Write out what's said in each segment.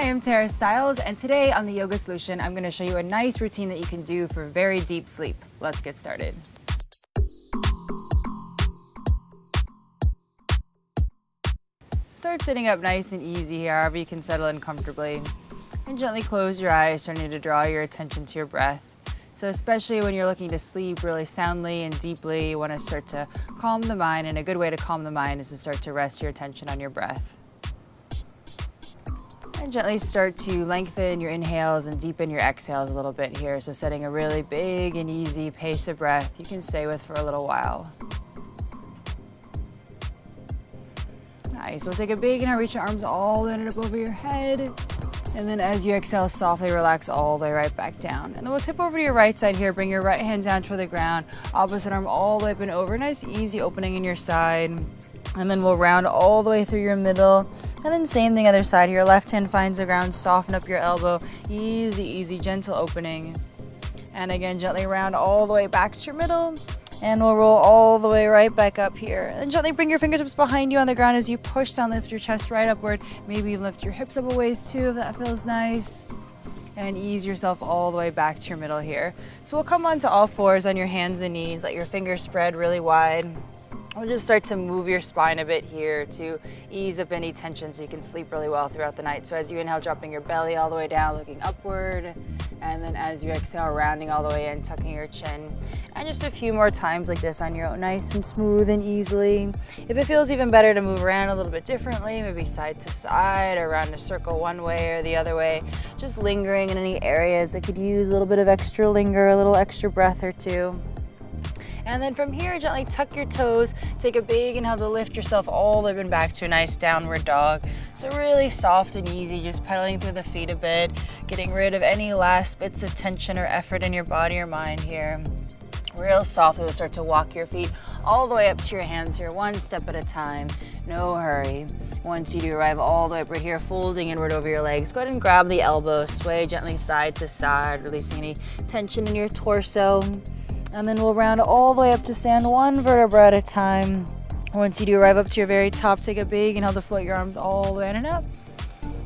am Tara Stiles, and today on the Yoga Solution, I'm going to show you a nice routine that you can do for very deep sleep. Let's get started. Start sitting up nice and easy here, however you can settle in comfortably. And gently close your eyes, starting to draw your attention to your breath. So especially when you're looking to sleep really soundly and deeply, you want to start to calm the mind, and a good way to calm the mind is to start to rest your attention on your breath. And gently start to lengthen your inhales and deepen your exhales a little bit here. So setting a really big and easy pace of breath you can stay with for a little while. Nice. We'll take a big inhale, reach your arms all the way up over your head. And then as you exhale, softly relax all the way right back down. And then we'll tip over to your right side here. Bring your right hand down toward the ground. Opposite arm all the way up and over. Nice, easy opening in your side. And then we'll round all the way through your middle. And then same thing other side. Your left hand finds the ground. Soften up your elbow. Easy, easy, gentle opening. And again, gently round all the way back to your middle. And we'll roll all the way right back up here. And gently bring your fingertips behind you on the ground as you push down, lift your chest right upward. Maybe even lift your hips up a ways too if that feels nice. And ease yourself all the way back to your middle here. So we'll come onto all fours on your hands and knees. Let your fingers spread really wide. We'll just start to move your spine a bit here to ease up any tension so you can sleep really well throughout the night. So as you inhale, dropping your belly all the way down, looking upward. And then as you exhale, rounding all the way in, tucking your chin. And just a few more times like this on your own, nice and smooth and easily. If it feels even better to move around a little bit differently, maybe side to side or around a circle one way or the other way, just lingering in any areas that could use a little bit of extra linger, a little extra breath or two. And then from here, gently tuck your toes, take a big inhale to lift yourself all the way back to a nice downward dog. So really soft and easy, just pedaling through the feet a bit, getting rid of any last bits of tension or effort in your body or mind here. Real softly, we'll start to walk your feet all the way up to your hands here, one step at a time, no hurry. Once you do arrive all the way up right here, folding inward over your legs, go ahead and grab the elbows, sway gently side to side, releasing any tension in your torso. And then we'll round all the way up to stand one vertebra at a time. Once you do arrive up to your very top, take a big inhale to float your arms all the way in and up.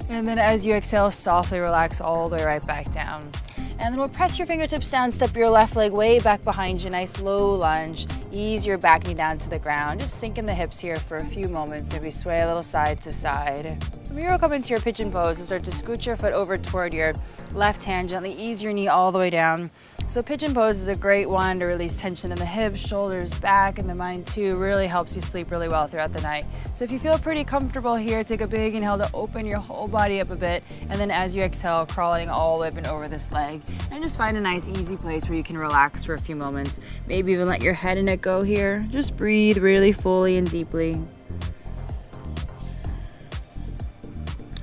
And then as you exhale, softly relax all the way right back down. And then we'll press your fingertips down, step your left leg way back behind you, nice low lunge. Ease your back knee down to the ground. Just sink in the hips here for a few moments. Maybe sway a little side to side. From here, we'll come into your pigeon pose and start to scoot your foot over toward your left hand. Gently ease your knee all the way down. So pigeon pose is a great one to release tension in the hips, shoulders, back, and the mind too. Really helps you sleep really well throughout the night. So if you feel pretty comfortable here, take a big inhale to open your whole body up a bit. And then as you exhale, crawling all the way up and over this leg. And just find a nice easy place where you can relax for a few moments. Maybe even let your head and neck go here. Just breathe really fully and deeply.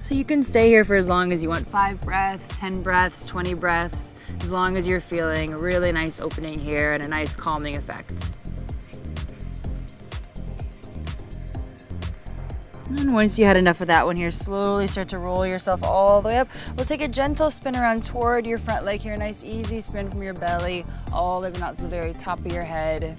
So you can stay here for as long as you want, 5 breaths, 10 breaths, 20 breaths, as long as you're feeling a really nice opening here and a nice calming effect. And once you had enough of that one here, slowly start to roll yourself all the way up. We'll take a gentle spin around toward your front leg here, nice easy spin from your belly all the way out to the very top of your head.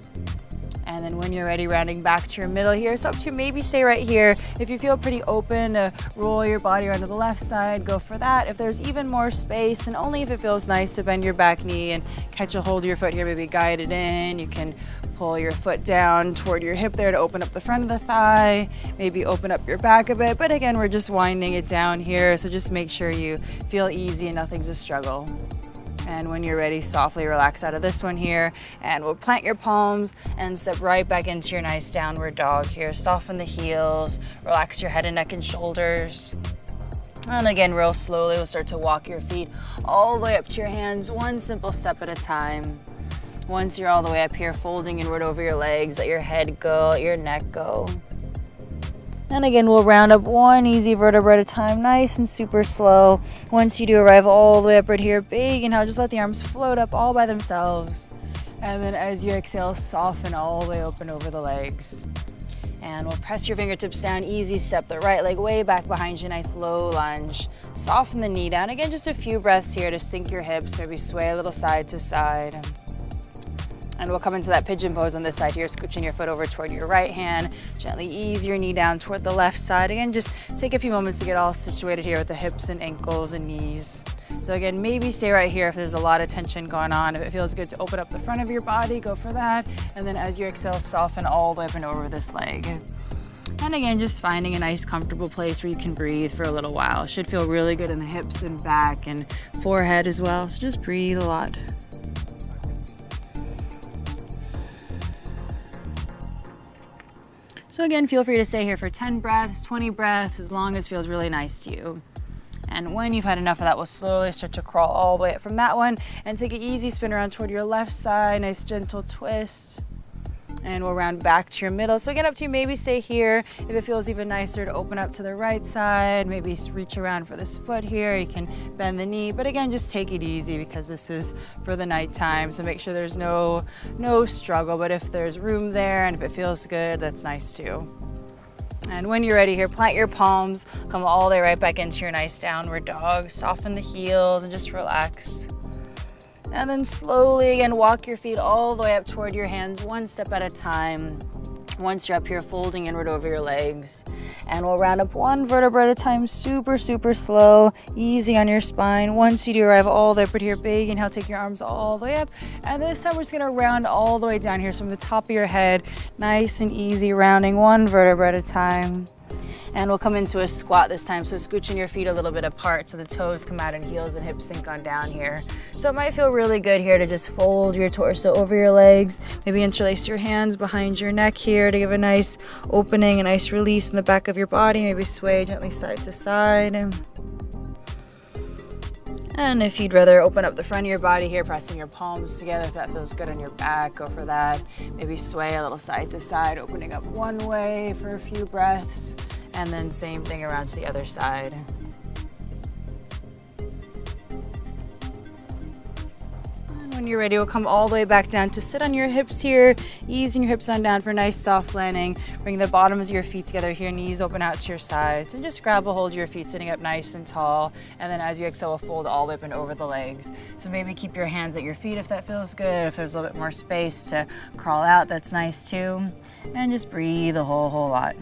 And then when you're ready, rounding back to your middle here. So up to maybe stay right here. If you feel pretty open to roll your body around to the left side, go for that. If there's even more space, and only if it feels nice, to bend your back knee and catch a hold of your foot here, maybe guide it in. You can pull your foot down toward your hip there to open up the front of the thigh. Maybe open up your back a bit. But again, we're just winding it down here. So just make sure you feel easy and nothing's a struggle. And when you're ready, softly relax out of this one here, and we'll plant your palms and step right back into your nice downward dog here. Soften the heels, relax your head and neck and shoulders. And again, real slowly, we'll start to walk your feet all the way up to your hands, one simple step at a time. Once you're all the way up here, folding inward over your legs, let your head go, let your neck go. And again, we'll round up one easy vertebra at a time, nice and super slow. Once you do arrive all the way up right here, big inhale, just let the arms float up all by themselves. And then as you exhale, soften all the way open over the legs. And we'll press your fingertips down, easy step the right leg way back behind you, nice low lunge. Soften the knee down. Again, just a few breaths here to sink your hips, maybe sway a little side to side. And we'll come into that pigeon pose on this side here, scooching your foot over toward your right hand. Gently ease your knee down toward the left side. Again, just take a few moments to get all situated here with the hips and ankles and knees. So again, maybe stay right here if there's a lot of tension going on. If it feels good to open up the front of your body, go for that. And then as you exhale, soften all the way up and over this leg. And again, just finding a nice comfortable place where you can breathe for a little while. Should feel really good in the hips and back and forehead as well. So just breathe a lot. So again, feel free to stay here for 10 breaths, 20 breaths, as long as it feels really nice to you. And when you've had enough of that, we'll slowly start to crawl all the way up from that one and take an easy spin around toward your left side, nice gentle twist. And we'll round back to your middle. So again, up to you, maybe stay here. If it feels even nicer to open up to the right side, maybe reach around for this foot here. You can bend the knee, but again, just take it easy because this is for the nighttime. So make sure there's no struggle, but if there's room there and if it feels good, that's nice too. And when you're ready here, plant your palms, come all the way right back into your nice downward dog. Soften the heels and just relax. And then slowly again, walk your feet all the way up toward your hands, one step at a time. Once you're up here, folding inward over your legs. And we'll round up one vertebra at a time, super, super slow, easy on your spine. Once you do arrive all the way up to your big inhale, take your arms all the way up. And this time we're just gonna round all the way down here. So from the top of your head, nice and easy, rounding one vertebra at a time. And we'll come into a squat this time, so scooching your feet a little bit apart so the toes come out and heels and hips sink on down here. So it might feel really good here to just fold your torso over your legs, maybe interlace your hands behind your neck here to give a nice opening, a nice release in the back of your body, maybe sway gently side to side. And if you'd rather open up the front of your body here, pressing your palms together, if that feels good on your back, go for that. Maybe sway a little side to side, opening up one way for a few breaths. And then same thing around to the other side. And when you're ready, we'll come all the way back down to sit on your hips here, easing your hips on down for a nice soft landing. Bring the bottoms of your feet together here, knees open out to your sides, and just grab a hold of your feet sitting up nice and tall. And then as you exhale, we'll fold all the way up and over the legs. So maybe keep your hands at your feet if that feels good. If there's a little bit more space to crawl out, that's nice too. And just breathe a whole lot.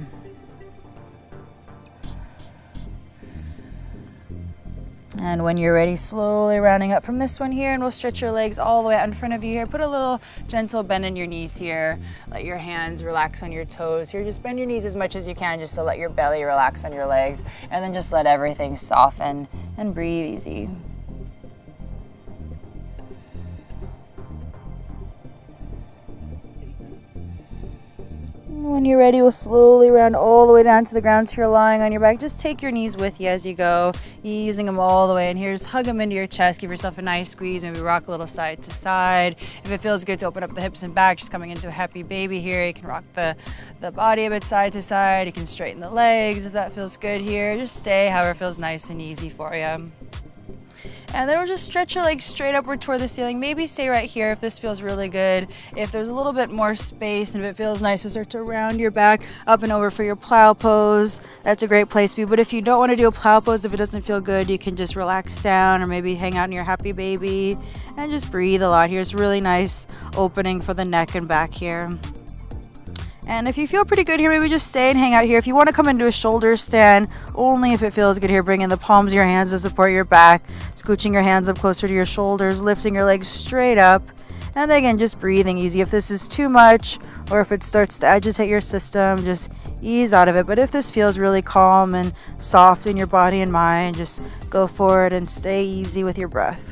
And when you're ready, slowly rounding up from this one here, and we'll stretch your legs all the way out in front of you here. Put a little gentle bend in your knees here. Let your hands relax on your toes here. Just bend your knees as much as you can just to let your belly relax on your legs. And then just let everything soften and breathe easy. When you're ready, we'll slowly round all the way down to the ground so you're lying on your back. Just take your knees with you as you go, easing them all the way. And here's hug them into your chest. Give yourself a nice squeeze. Maybe rock a little side to side. If it feels good to open up the hips and back, just coming into a happy baby here. You can rock the body a bit side to side. You can straighten the legs if that feels good here. Just stay however feels nice and easy for you. And then we'll just stretch your legs straight upward toward the ceiling. Maybe stay right here if this feels really good. If there's a little bit more space and if it feels nice to start to round your back up and over for your plow pose, that's a great place to be. But if you don't want to do a plow pose, if it doesn't feel good, you can just relax down or maybe hang out in your happy baby and just breathe a lot here. It's really nice opening for the neck and back here. And if you feel pretty good here, maybe just stay and hang out here. If you want to come into a shoulder stand, only if it feels good here, bring in the palms of your hands to support your back, scooching your hands up closer to your shoulders, lifting your legs straight up. And again, just breathing easy. If this is too much or if it starts to agitate your system, just ease out of it. But if this feels really calm and soft in your body and mind, just go for it and stay easy with your breath.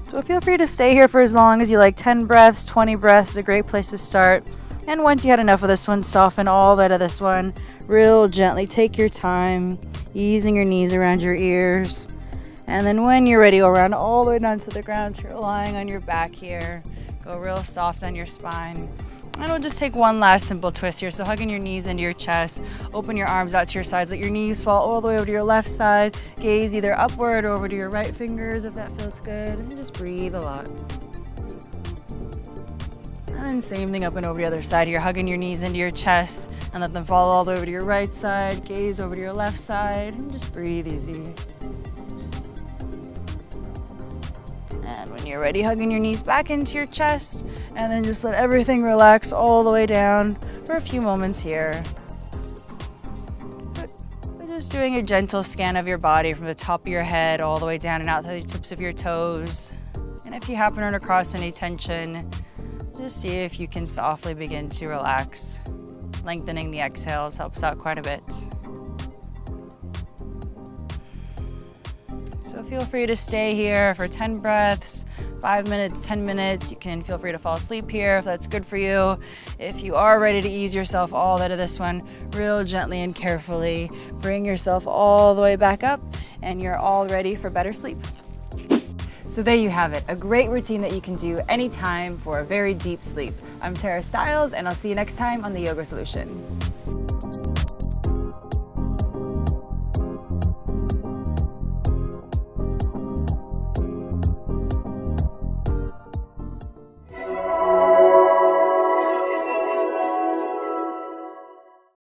So feel free to stay here for as long as you like. 10 breaths, 20 breaths is a great place to start. And once you had enough of this one, soften all that of this one real gently. Take your time, easing your knees around your ears. And then when you're ready, go around all the way down to the ground. So you're lying on your back here. Go real soft on your spine. And we'll just take one last simple twist here. So hugging your knees into your chest, open your arms out to your sides, let your knees fall all the way over to your left side, gaze either upward or over to your right fingers if that feels good, and just breathe a lot. And then same thing up and over to the other side here, hugging your knees into your chest and let them fall all the way over to your right side, gaze over to your left side, and just breathe easy. you're ready, hugging your knees back into your chest, and then just let everything relax all the way down for a few moments here. We're just doing a gentle scan of your body from the top of your head all the way down and out to the tips of your toes. And if you happen to run across any tension, just see if you can softly begin to relax. Lengthening the exhales helps out quite a bit. So feel free to stay here for 10 breaths, 5 minutes, 10 minutes. You can feel free to fall asleep here if that's good for you. If you are ready to ease yourself all out of this one, real gently and carefully, bring yourself all the way back up, and you're all ready for better sleep. So there you have it, a great routine that you can do anytime for a very deep sleep. I'm Stiles, and I'll see you next time on The Yoga Solution.